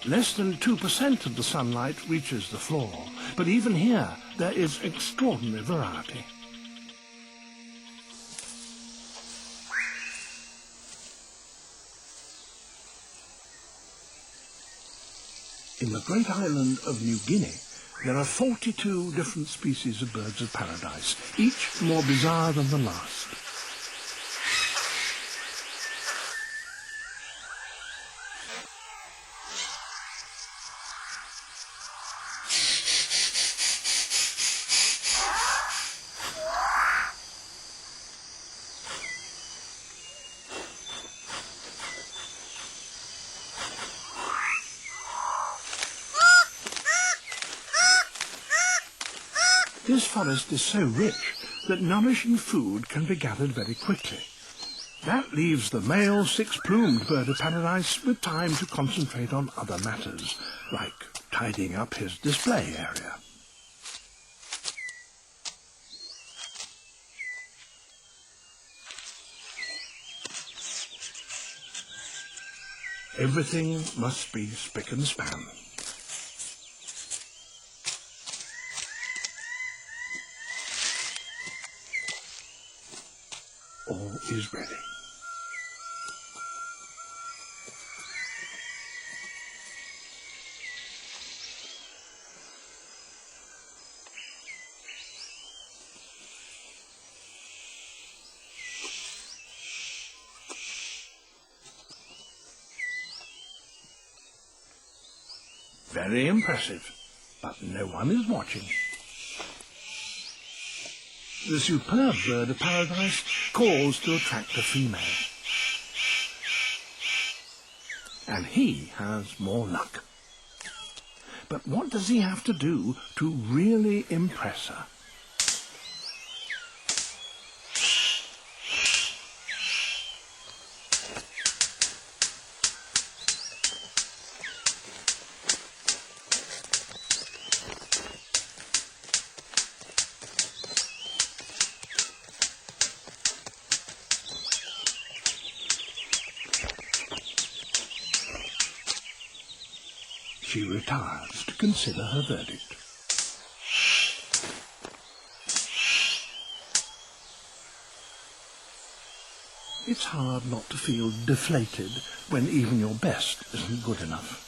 Less than 2% of the sunlight reaches the floor, but even here there is extraordinary variety. In the great island of New Guinea, there are 42 different species of birds of paradise, each more bizarre than the last. This forest is so rich that nourishing food can be gathered very quickly. That leaves the male six-plumed bird of paradise with time to concentrate on other matters, like tidying up his display area. Everything must be spick and span. All is ready. Very impressive, but no one is watching. The superb bird of paradise calls to attract a female. And he has more luck. But what does he have to do to really impress her? She retires to consider her verdict. It's hard not to feel deflated when even your best isn't good enough.